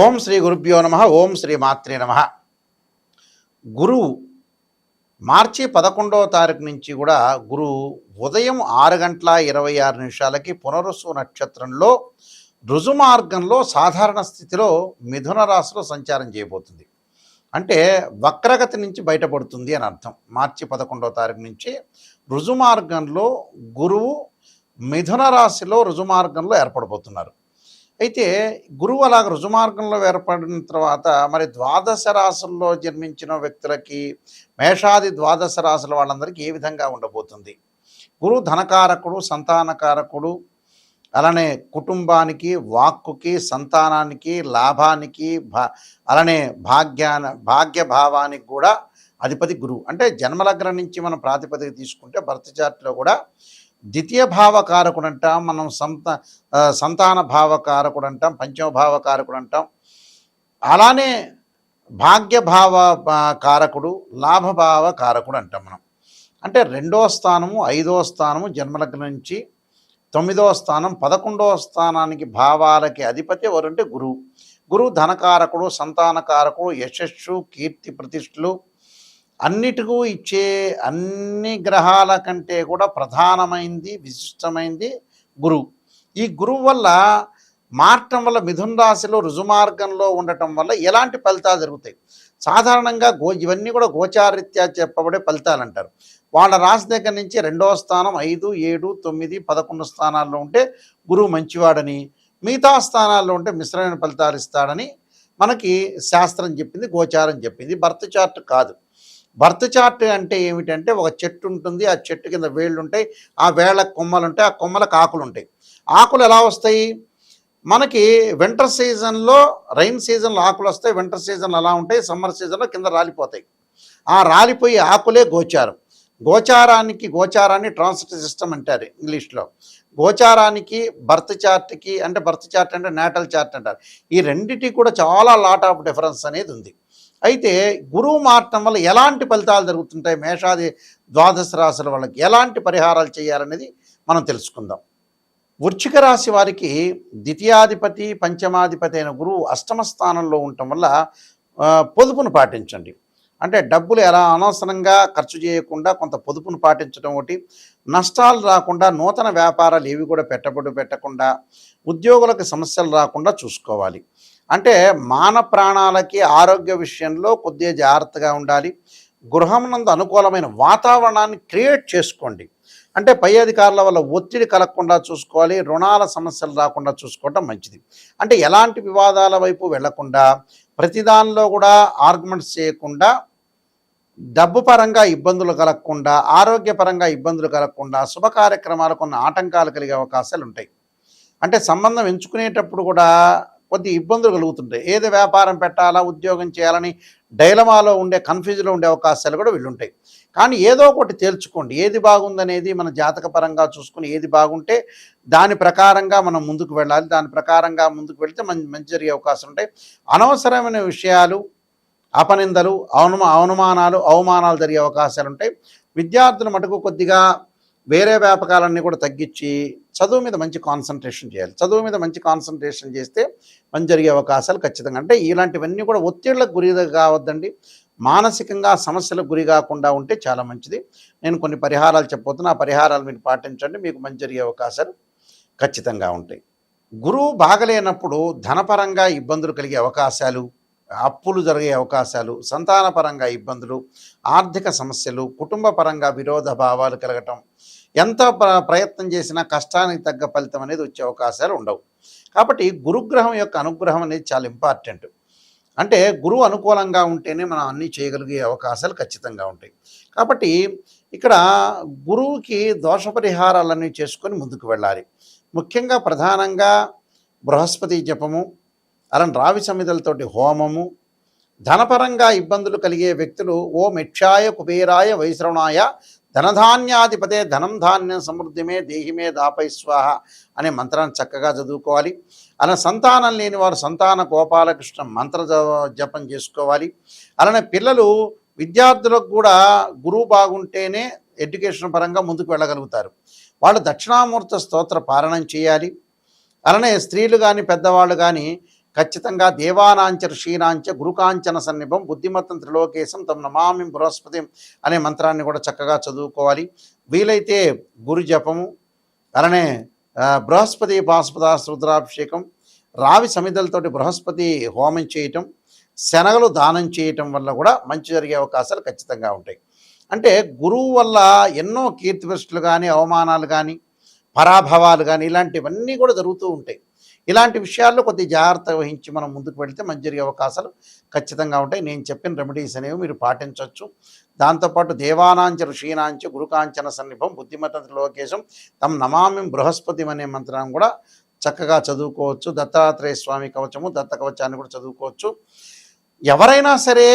ఓం శ్రీ గురుభ్యో నమ. ఓం శ్రీ మాత్రే నమ. గురువు మార్చి 11వ తారీఖు నుంచి కూడా గురువు ఉదయం 6:26 పునరుసు నక్షత్రంలో రుజుమార్గంలో సాధారణ స్థితిలో మిథున రాశిలో సంచారం చేయబోతుంది. అంటే వక్రగతి నుంచి బయటపడుతుంది అని అర్థం. మార్చి 11వ తారీఖు నుంచి రుజుమార్గంలో గురువు మిథున రాశిలో రుజుమార్గంలో ఏర్పడబోతున్నారు. అయితే గురువు అలాగ రుజుమార్గంలో ఏర్పడిన తర్వాత మరి ద్వాదశ రాశుల్లో జన్మించిన వ్యక్తులకి, మేషాది ద్వాదశ రాశుల వాళ్ళందరికీ ఏ విధంగా ఉండబోతుంది? గురువు ధనకారకుడు, సంతానకారకుడు, అలానే కుటుంబానికి, వాక్కుకి, సంతానానికి, లాభానికి, అలానే భాగ్యభావానికి కూడా అధిపతి గురువు. అంటే జన్మలగ్నం నుంచి మనం ప్రాతిపదిక తీసుకుంటే బర్త్ చార్ట్లో కూడా ద్వితీయ భావకారకుడు అంటాం, మనం సంతాన భావకారకుడు అంటాం, పంచమ భావకారకుడు అంటాం. అలానే భాగ్యభావ కారకుడు, లాభభావ కారకుడు అంటాం మనం. అంటే 2వ స్థానము, 5వ స్థానము జన్మలగ్నం నుంచి 9వ స్థానం, 11వ స్థానానికి భావాలకి అధిపతి ఎవరంటే గురువు. గురువు ధనకారకుడు, సంతానకారకుడు, యశస్సు, కీర్తి ప్రతిష్టలు అన్నిటికూ ఇచ్చే అన్ని గ్రహాల కంటే కూడా ప్రధానమైంది, విశిష్టమైంది గురువు. ఈ గురువు వల్ల మారటం వల్ల మిథున రాశిలో రుజుమార్గంలో ఉండటం వల్ల ఎలాంటి ఫలితాలు జరుగుతాయి? సాధారణంగా ఇవన్నీ కూడా గోచారీత్యా చెప్పబడే ఫలితాలు అంటారు. వాళ్ళ రాశి దగ్గర నుంచి 2వ స్థానం, 5, 7, 9, 11 స్థానాల్లో ఉంటే గురువు మంచివాడని, మిగతా స్థానాల్లో ఉంటే మిశ్రమైన ఫలితాలు ఇస్తాడని మనకి శాస్త్రం చెప్పింది, గోచారం చెప్పింది. బర్త్ చార్ట్ కాదు. బర్త్ చార్ట్ అంటే ఏమిటంటే ఒక చెట్టు ఉంటుంది, ఆ చెట్టు కింద వేళ్ళు ఉంటాయి, ఆ వేళ్ళకు కొమ్మలు ఉంటాయి, ఆ కొమ్మలకు ఆకులు ఉంటాయి. ఆకులు ఎలా వస్తాయి? మనకి వింటర్ సీజన్లో, రైన్ సీజన్లో ఆకులు వస్తాయి, వింటర్ సీజన్లో అలా ఉంటాయి, సమ్మర్ సీజన్లో కింద రాలిపోతాయి. ఆ రాలిపోయి ఆకులే గోచారం. గోచారాన్ని ట్రాన్సిట్ సిస్టమ్ అంటారు ఇంగ్లీష్లో. గోచారానికి బర్త్ చార్ట్కి, అంటే బర్త్ చార్ట్ అంటే నేటల్ చార్ట్ అంటారు. ఈ రెండిటికి కూడా చాలా లాట్ ఆఫ్ డిఫరెన్స్ అనేది ఉంది. అయితే గురువు మారటం వల్ల ఎలాంటి ఫలితాలు జరుగుతుంటాయి, మేషాది ద్వాదశ రాశుల వాళ్ళకి ఎలాంటి పరిహారాలు చేయాలనేది మనం తెలుసుకుందాం. వృశ్చిక రాశి వారికి ద్వితీయాధిపతి, పంచమాధిపతి అయిన గురువు అష్టమ స్థానంలో ఉండటం వల్ల పొదుపును పాటించండి. అంటే డబ్బులు ఎలా అనవసరంగా ఖర్చు చేయకుండా కొంత పొదుపును పాటించడం ఒకటి, నష్టాలు రాకుండా, నూతన వ్యాపారాలు ఏవి కూడా పెట్టకుండా, ఉద్యోగులకు సమస్యలు రాకుండా చూసుకోవాలి. అంటే మాన ప్రాణాలకి, ఆరోగ్య విషయంలో కొద్దిగా జాగ్రత్తగా ఉండాలి. గృహమునందు అనుకూలమైన వాతావరణాన్ని క్రియేట్ చేసుకోండి. అంటే పై అధికారుల వల్ల ఒత్తిడి కలగకుండా చూసుకోవాలి, రుణాల సమస్యలు రాకుండా చూసుకోవటం మంచిది. అంటే ఎలాంటి వివాదాల వైపు వెళ్లకుండా, ప్రతిదానిలో కూడా ఆర్గ్యుమెంట్స్ చేయకుండా, డబ్బు పరంగా ఇబ్బందులు కలగకుండా, ఆరోగ్యపరంగా ఇబ్బందులు కలగకుండా, శుభ కార్యక్రమాలు కొన్ని ఆటంకాలు కలిగే అవకాశాలు ఉంటాయి. అంటే సంబంధం ఎంచుకునేటప్పుడు కూడా కొద్ది ఇబ్బందులు కలుగుతుంటాయి. ఏది వ్యాపారం పెట్టాలా, ఉద్యోగం చేయాలని డైలమాలో ఉండే, కన్ఫ్యూజ్లో ఉండే అవకాశాలు కూడా వీళ్ళుంటాయి. కానీ ఏదో ఒకటి తేల్చుకోండి. ఏది బాగుందనేది మన జాతక పరంగా చూసుకుని, ఏది బాగుంటే దాని ప్రకారంగా మనం ముందుకు వెళ్ళాలి. దాని ప్రకారంగా ముందుకు వెళితే మంచి జరిగే అవకాశం ఉంటాయి. అనవసరమైన విషయాలు, అపనిందలు, అవమానాలు జరిగే అవకాశాలు ఉంటాయి. విద్యార్థులు మటుకు కొద్దిగా వేరే వ్యాపకాలన్నీ కూడా తగ్గించి చదువు మీద మంచి కాన్సన్ట్రేషన్ చేయాలి. చదువు మీద మంచి కాన్సన్ట్రేషన్ చేస్తే మంచి జరిగే అవకాశాలు ఖచ్చితంగా. అంటే ఇలాంటివన్నీ కూడా ఒత్తిళ్లకు గురి కావద్దండి. మానసికంగా సమస్యలకు గురి కాకుండా ఉంటే చాలా మంచిది. నేను కొన్ని పరిహారాలు చెప్పబోతున్నా. ఆ పరిహారాలు మీరు పాటించండి, మీకు మంచి జరిగే అవకాశాలు ఖచ్చితంగా ఉంటాయి. గురువు బాగలేనప్పుడు ధనపరంగా ఇబ్బందులు కలిగే అవకాశాలు, అప్పులు జరిగే అవకాశాలు, సంతానపరంగా ఇబ్బందులు, ఆర్థిక సమస్యలు, కుటుంబ పరంగా విరోధ భావాలు కలగటం, ఎంత ప్రయత్నం చేసినా కష్టానికి తగ్గ ఫలితం అనేది వచ్చే అవకాశాలు ఉండవు. కాబట్టి గురుగ్రహం యొక్క అనుగ్రహం అనేది చాలా ఇంపార్టెంట్. అంటే గురువు అనుకూలంగా ఉంటేనే మనం అన్నీ చేయగలిగే అవకాశాలు ఖచ్చితంగా ఉంటాయి. కాబట్టి ఇక్కడ గురువుకి దోష పరిహారాలన్నీ చేసుకొని ముందుకు వెళ్ళాలి. ముఖ్యంగా ప్రధానంగా బృహస్పతి జపము, అలాంటి రావి సమిధలతోటి హోమము, ధనపరంగా ఇబ్బందులు కలిగే వ్యక్తులు ఓం యక్షాయ కుబేరాయ వైశ్రవణాయ ధనధాన్యాధిపతే ధనం ధాన్యం సమృద్ధిమే దేహిమే దాపై స్వాహ అనే మంత్రాన్ని చక్కగా చదువుకోవాలి. అలా సంతానం లేని వారు సంతాన గోపాలకృష్ణ మంత్ర జపం చేసుకోవాలి. అలానే పిల్లలు, విద్యార్థులకు కూడా గురువు బాగుంటేనే ఎడ్యుకేషన్ పరంగా ముందుకు వెళ్ళగలుగుతారు. వాళ్ళు దక్షిణామూర్తి స్తోత్ర పారాయణం చేయాలి. అలానే స్త్రీలు కానీ, పెద్దవాళ్ళు కానీ ఖచ్చితంగా దేవానాంచ ఋషీనాంచ గురుకాంచన సన్నిభం బుద్ధిమత్తం త్రిలోకేశం తమ నమామి బృహస్పతి అనే మంత్రాన్ని కూడా చక్కగా చదువుకోవాలి. వీలైతే గురు జపము, అలానే బృహస్పతి పాశుపదాస్త్ర రుద్రాభిషేకం, రావి సమిధలతోటి బృహస్పతి హోమం చేయటం, శనగలు దానం చేయటం వల్ల కూడా మంచి జరిగే అవకాశాలు ఖచ్చితంగా ఉంటాయి. అంటే గురువు వల్ల ఎన్నో కీర్తిప్రతిష్టలు కానీ, అవమానాలు కానీ, పరాభవాలు కానీ ఇలాంటివన్నీ కూడా జరుగుతూ ఉంటాయి. ఇలాంటి విషయాల్లో కొద్ది జాగ్రత్త వహించి మనం ముందుకు వెళితే మంచి జరిగే అవకాశాలు ఖచ్చితంగా ఉంటాయి. నేను చెప్పిన రెమెడీస్ అనేవి మీరు పాటించవచ్చు. దాంతోపాటు దేవానాంచ ఋషీనాంచ గురుకాంచన సన్నిభం బుద్ధిమత లోకేశం తమ నమామి బృహస్పతి అనే మంత్రాన్ని కూడా చక్కగా చదువుకోవచ్చు. దత్తాత్రేయ స్వామి కవచము, దత్త కవచాన్ని కూడా చదువుకోవచ్చు. ఎవరైనా సరే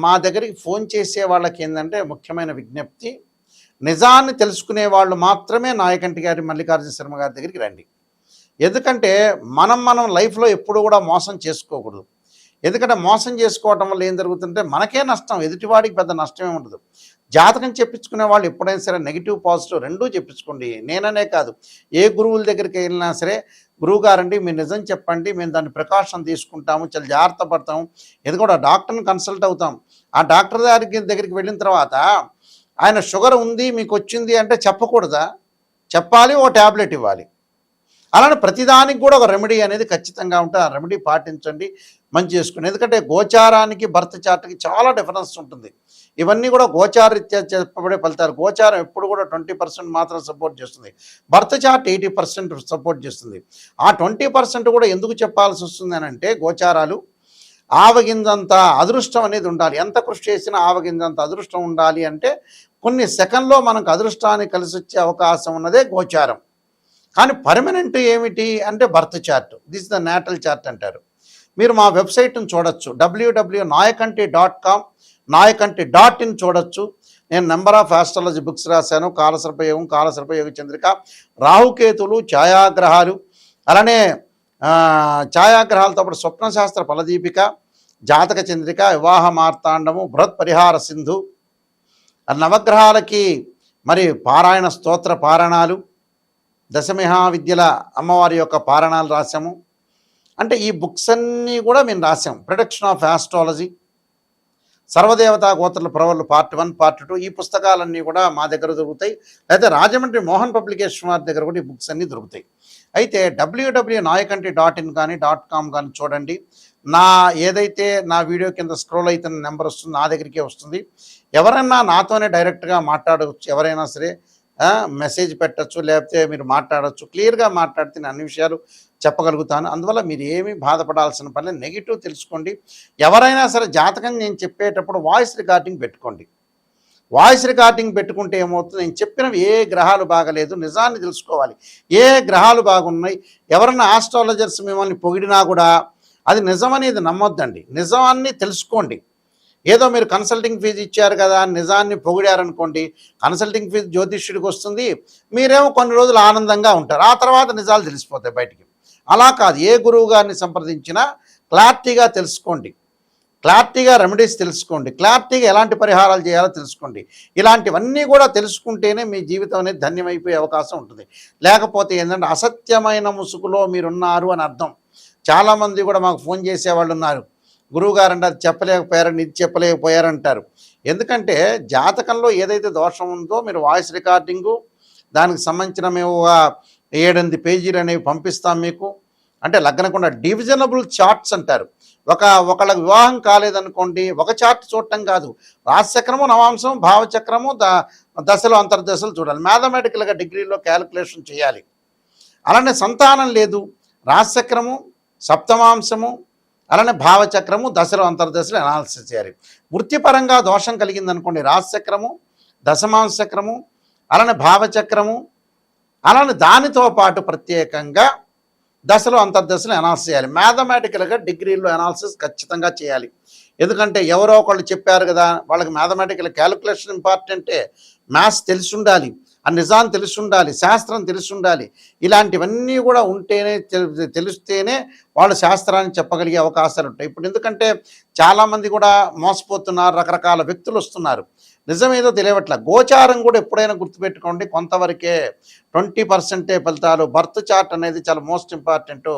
మా దగ్గరికి ఫోన్ చేసే వాళ్ళకి ఏంటంటే ముఖ్యమైన విజ్ఞప్తి, నిజాన్ని తెలుసుకునే వాళ్ళు మాత్రమే నాయకంటి గారి మల్లికార్జున శర్మ గారి దగ్గరికి రండి. ఎందుకంటే మనం లైఫ్లో ఎప్పుడు కూడా మోసం చేసుకోకూడదు. ఎందుకంటే మోసం చేసుకోవటం వల్ల ఏం జరుగుతుంటే మనకే నష్టం, ఎదుటివాడికి పెద్ద నష్టమే ఉండదు. జాతకం చెప్పించుకునే వాళ్ళు ఎప్పుడైనా సరే నెగిటివ్ పాజిటివ్ రెండూ చెప్పించుకోండి. నేననే కాదు, ఏ గురువుల దగ్గరికి వెళ్ళినా సరే, గురువుగారండి మీరు నిజం చెప్పండి, మేము దాన్ని ప్రికాషన్ తీసుకుంటాము, చాలా జాగ్రత్త పడతాము. ఎందుకంటే డాక్టర్ని కన్సల్ట్ అవుతాం. ఆ డాక్టర్ దగ్గరికి వెళ్ళిన తర్వాత ఆయన షుగర్ ఉంది మీకు వచ్చింది అంటే చెప్పకూడదా? చెప్పాలి, ఓ ట్యాబ్లెట్ ఇవ్వాలి. అలానే ప్రతిదానికి కూడా ఒక రెమెడీ అనేది ఖచ్చితంగా ఉంటుంది. ఆ రెమెడీ పాటించండి, మంచి చేసుకోండి. ఎందుకంటే గోచారానికి బర్త్ చార్ట్కి చాలా డిఫరెన్స్ ఉంటుంది. ఇవన్నీ కూడా గోచారరీత్యా చెప్పబడే ఫలితాలు. గోచారం ఎప్పుడు కూడా 20% మాత్రం సపోర్ట్ చేస్తుంది, బర్త్ చార్ట్ 80% సపోర్ట్ చేస్తుంది. ఆ 20% కూడా ఎందుకు చెప్పాల్సి వస్తుంది అని అంటే, గోచారాలు ఆవగింజంత అదృష్టం అనేది ఉండాలి. ఎంత కృషి చేసినా ఆవగింజంత అదృష్టం ఉండాలి అంటే కొన్ని సెకండ్లో మనకు అదృష్టాన్ని కలిసి వచ్చే అవకాశం ఉన్నదే గోచారం. కానీ పర్మనెంట్ ఏమిటి అంటే birth chart. This the natal chart అంటారు. మీరు మా వెబ్సైట్ని చూడొచ్చు, www.nayakanti.com, nayakanti.in చూడొచ్చు. నేను నెంబర్ ఆఫ్ ఆస్ట్రాలజీ బుక్స్ రాశాను. కాలసర్పయోగం, కాలసర్పయోగ చంద్రిక, రాహుకేతులు, ఛాయాగ్రహాలు, అలానే ఛాయాగ్రహాలతో పాటు స్వప్నశాస్త్ర ఫలదీపిక, జాతక చంద్రిక, వివాహ మార్తాండము, బృహత్ పరిహార సింధు, నవగ్రహాలకి మరి పారాయణ స్తోత్ర పారాయణాలు, దశమహావిద్యల అమ్మవారి యొక్క పారాయణాలు రాశాము. అంటే ఈ బుక్స్ అన్నీ కూడా మేము రాసాం. ప్రొడక్షన్ ఆఫ్ ఆస్ట్రాలజీ, సర్వదేవతా గోత్రుల ప్రవర్లు పార్ట్ 1, పార్ట్ 2 ఈ పుస్తకాలన్నీ కూడా మా దగ్గర దొరుకుతాయి. అయితే రాజమండ్రి మోహన్ పబ్లికేషన్ వారి దగ్గర కూడా ఈ బుక్స్ అన్నీ దొరుకుతాయి. అయితే www.nayakanti.in కానీ .com కానీ చూడండి. ఏదైతే నా వీడియో కింద స్క్రోల్ అవుతున్న నెంబర్ వస్తుంది, నా దగ్గరికే వస్తుంది. ఎవరైనా నాతోనే డైరెక్ట్గా మాట్లాడవచ్చు. ఎవరైనా సరే మెసేజ్ పెట్టచ్చు, లేకపోతే మీరు మాట్లాడచ్చు. క్లియర్గా మాట్లాడితే నేను అన్ని విషయాలు చెప్పగలుగుతాను. అందువల్ల మీరు ఏమీ బాధపడాల్సిన పని లేదు. నెగిటివ్ తెలుసుకోండి. ఎవరైనా సరే జాతకం నేను చెప్పేటప్పుడు వాయిస్ రికార్డింగ్ పెట్టుకోండి. వాయిస్ రికార్డింగ్ పెట్టుకుంటే ఏమవుతుంది, నేను చెప్పినవి ఏ గ్రహాలు బాగలేదు, నిజాన్ని తెలుసుకోవాలి. ఏ గ్రహాలు బాగున్నాయి, ఎవరన్నా ఆస్ట్రాలజర్స్ మిమ్మల్ని పొగిడినా కూడా అది నిజమనేది నమ్మొద్దండి. నిజాన్ని తెలుసుకోండి. ఏదో మీరు కన్సల్టింగ్ ఫీజు ఇచ్చారు కదా నిజాన్ని పొగిడారనుకోండి, కన్సల్టింగ్ ఫీజు జ్యోతిష్యుడికి వస్తుంది, మీరేమో కొన్ని రోజులు ఆనందంగా ఉంటారు, ఆ తర్వాత నిజాలు తెలిసిపోతాయి బయటికి. అలా కాదు, ఏ గురువు గారిని సంప్రదించినా క్లారిటీగా తెలుసుకోండి, క్లారిటీగా రెమెడీస్ తెలుసుకోండి, క్లారిటీగా ఎలాంటి పరిహారాలు చేయాలో తెలుసుకోండి. ఇలాంటివన్నీ కూడా తెలుసుకుంటేనే మీ జీవితం అనేది ధన్యమైపోయే అవకాశం ఉంటుంది. లేకపోతే ఏంటంటే అసత్యమైన ముసుగులో మీరున్నారు అని అర్థం. చాలామంది కూడా మాకు ఫోన్ చేసేవాళ్ళు ఉన్నారు, గురువుగారంటే అది చెప్పలేకపోయారని, ఇది చెప్పలేకపోయారంటారు. ఎందుకంటే జాతకంలో ఏదైతే దోషం ఉందో మీరు వాయిస్ రికార్డింగు, దానికి సంబంధించిన మేము 7-8 పేజీలు అనేవి పంపిస్తాం మీకు. అంటే లగ్నకుండా డివిజనబుల్ చార్ట్స్ అంటారు. ఒకళ్ళకి వివాహం కాలేదనుకోండి, ఒక చార్ట్ చూడటం కాదు, రాశిచక్రము, నవాంశం, భావచక్రము, దశలు, అంతర్దశలు చూడాలి. మ్యాథమెటికల్గా డిగ్రీలో క్యాలిక్యులేషన్ చేయాలి. అలానే సంతానం లేదు, రాశిచక్రము, సప్తమాంశము, అలానే భావచక్రము, దశలు, అంతర్దశలు అనాలిసిస్ చేయాలి. వృత్తిపరంగా దోషం కలిగిందనుకోండి, రాశిచక్రము, దశమాంశ చక్రము, అలానే భావచక్రము, అలానే దానితో పాటు ప్రత్యేకంగా దశలు, అంతర్దశలు అనాలిసిస్ చేయాలి. మ్యాథమెటికల్గా డిగ్రీలో అనాలిసిస్ ఖచ్చితంగా చేయాలి. ఎందుకంటే ఎవరో ఒకళ్ళు చెప్పారు కదా, వాళ్ళకి మ్యాథమెటికల్ క్యాలిక్యులేషన్ ఇంపార్టెంటే. మ్యాథ్స్ తెలిసి ఉండాలి, ఆ నిజాన్ని తెలిసి ఉండాలి, శాస్త్రం తెలిసి ఉండాలి. ఇలాంటివన్నీ కూడా ఉంటేనే, తెలిస్తేనే వాళ్ళు శాస్త్రాన్ని చెప్పగలిగే అవకాశాలు ఉంటాయి. ఇప్పుడు ఎందుకంటే చాలామంది కూడా మోసపోతున్నారు, రకరకాల వ్యక్తులు వస్తున్నారు. నిజమేదో తెలియవట్ల. గోచారం కూడా ఎప్పుడైనా గుర్తుపెట్టుకోండి కొంతవరకే. 20% ఫలితాలు. బర్త్ చార్ట్ అనేది చాలా మోస్ట్ ఇంపార్టెంటు.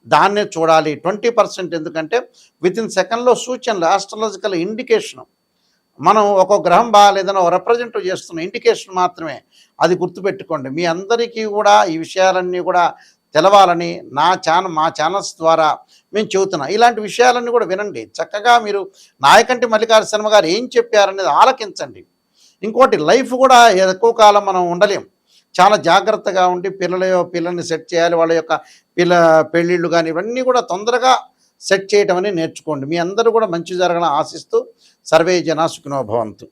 దాన్నే చూడాలి. 20% ఎందుకంటే వితిన్ సెకండ్‌లో సూచనలు ఆస్ట్రాలజికల్ ఇండికేషను. మనం ఒక్కో గ్రహం బాలేదని రిప్రజెంట్ చేస్తున్న ఇండికేషన్ మాత్రమే. అది గుర్తుపెట్టుకోండి. మీ అందరికీ కూడా ఈ విషయాలన్నీ కూడా తెలవాలని మా ఛానల్స్ ద్వారా మేము చెబుతున్నాం. ఇలాంటి విషయాలన్నీ కూడా వినండి. చక్కగా మీరు నాయకంటి మల్లికార్జున శర్మ గారు ఏం చెప్పారనేది ఆలకించండి. ఇంకోటి లైఫ్ కూడా ఎక్కువ కాలం మనం ఉండలేం. చాలా జాగ్రత్తగా ఉండి పిల్లల్ని సెట్ చేయాలి. వాళ్ళ యొక్క పెళ్ళిళ్ళు గాని ఇవన్నీ కూడా తొందరగా సెట్ చేయటం అనేది నేర్చుకోండి. మీ అందరూ కూడా మంచి జరగాలని ఆశిస్తూ సర్వే జనా సుఖినో భవంతు.